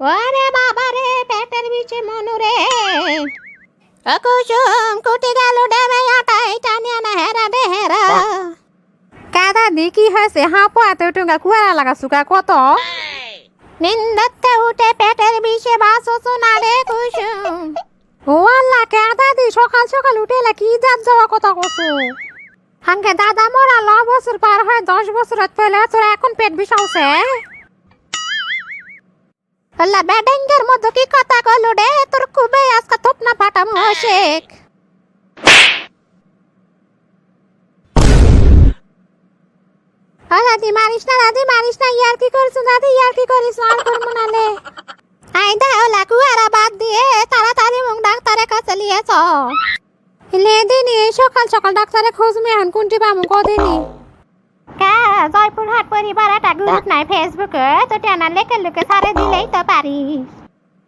ওরে বাবা রে পেটের বিচে মনুরে কুসুম কুটি গেল ডেবে আটাই টানিয়া না হেরা দে হেরা কাদা দি কি হয়েছে হাঁপো এত টুঙ্গা কুয়ারা লাগা সুকা কত নিন্দতে উঠে পেটের বিচে বাসো সোনা রে কুসুম ও আল্লাহ কাদা দি সকাল সকাল উঠে কি জাত যাওয়া কথা কসু হাঙ্গে দাদা মোরা 9 বছর পার হয় 10 বছর পরে তোর এখন পেট বিষাউছে আল্লাহ বেডেঙ্গের মধ্যে কি কথা কলু রে তোর খুবই আজকে থপনা ফাটাম হশেক দাদি মারিস না ইয়ার কি করিস দাদি ইয়ার কি করিস আর করবো না লে আই দা ওলা কুয়ারা বাদ দিয়ে তাড়াতাড়ি মুখ ডাক্তারের কাছে লিয়েছ লে দিনি সকাল সকাল ডাক্তারে খোঁজ মি এখন কোনটি পামু কদিনি জয়পুরহাট পরিবার একটা গ্রুপ নাই ফেসবুকে তো টেনা লেখে সারে দিলেই তো পারিস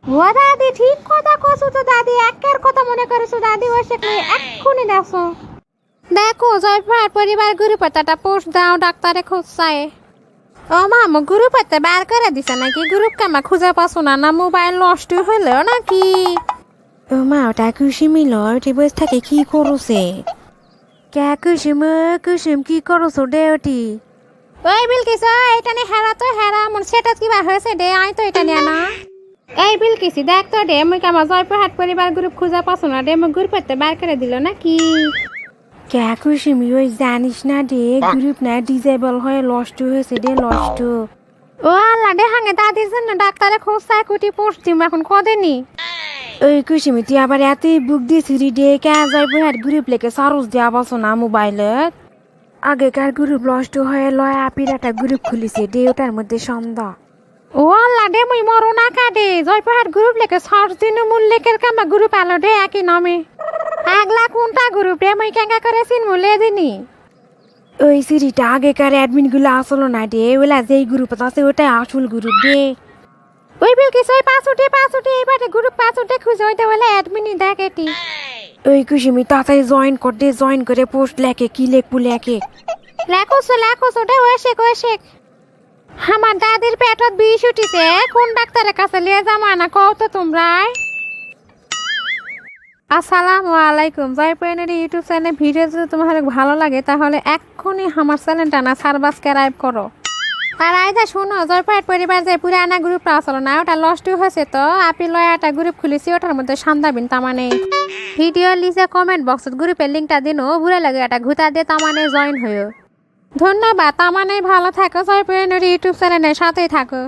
ও দাদি ঠিক কথা কসু তো দাদি একের কথা মনে করিস দাদি বসে এক্ষুনি দেখো জয়পুরহাট পরিবার গ্রুপে একটা পোস্ট দাও ডাক্তারে খোঁজ চায় ও মামু গ্রুপেতে বার করে দিছে নাকি গ্রুপ কামা খুঁজে পাসো না মোবাইল নষ্ট হইলো নাকি ও মা ওটা কুসুমিল ওটি বসে থাকে কি করছে কে কুসুম কি করছো দে ওটি ওই বিলকিস এটা নে হেরা তো হেরা মন সেটা কিবা হয়েছে দে আই তো এটা নিয়ে না এই বিলকিস দেখ তো দে মুই কামা জয়পুরহাট পরিবার গ্রুপ খুঁজে পাসো না দে মুই গ্রুপেতে বার করে দিল নাকি কে কুসুমি ওই জানিস না দে গ্রুপ না ডিজেবল হয়ে লস্ট হয়েছে দে লস্ট ও আল্লাহ দে হাঙ্গে দাদির জন্য ডাক্তারে খোঁজ চাই কুটি পোস্ট দিম এখন কদেনি ওই কুসুমি তুই আবার এতই বুক দিছিস দে কে জয়পুরহাট গ্রুপ লেকে সারস দিয়া বসো না মোবাইলত আগেকার গ্রুপ লস্ট হয়ে লয় আপির একটা গ্রুপ খুলিছে দে ওটার মধ্যে সন্ধ্যা ও আল্লাহ দে মুই মরো না কাটে জয়পুরহাট গ্রুপ লেকে সার্চ দিন মূল লেকের কামা গ্রুপ আলো দে একই নামে আগলা কোনটা গ্রুপ রে মুই কেঙ্গা করে চিন মুলে দিনি ওই সিরিটা আগেকার অ্যাডমিন গুলো আসলো না দে ওলা যেই গ্রুপ আছে ওটাই আসল গ্রুপ দে ওই বিলকিস ওই পাঁচুটি এবারে গ্রুপ পাঁচুটি খুঁজে ওইটা বলে অ্যাডমিনই দেখেটি ওই কুসুমি তাড়াতাড়ি জয়েন করে পোস্ট লেখে কি লেখবো লেখোস ওটা ওয়েশেক আমার দাদির পেটত বিষ উঠিছে কোন ডাক্তারের কাছে লিয়ে যামা না কও তো তোমরা আসসালামু আলাইকুম জয়পুরের ইউটিউব চ্যানেলে ভিডিও যদি তোমার ভালো লাগে তাহলে এক্ষুনি আমার চ্যানেলটা না সাবস্ক্রাইব করো আর আইদা শোনো জয়পুরহাট পরিবার যে পুরানা গ্রুপটা আসলো না ওটা লস্ট হয়েছে তো আপনি লয়া একটা গ্রুপ খুলেছি ওটার মধ্যে সান্দাবিন তামানে ভিডিও লিখে কমেন্ট বক্সত গ্রুপের লিঙ্কটা দিনো বুড়া লাগে একটা ঘুতা দিয়ে তামানে জয়েন হইও ধন্যবাদ তামানে ভালো থাকো জয়পুরের ইউটিউব চ্যানেলের সাথেই থাকো।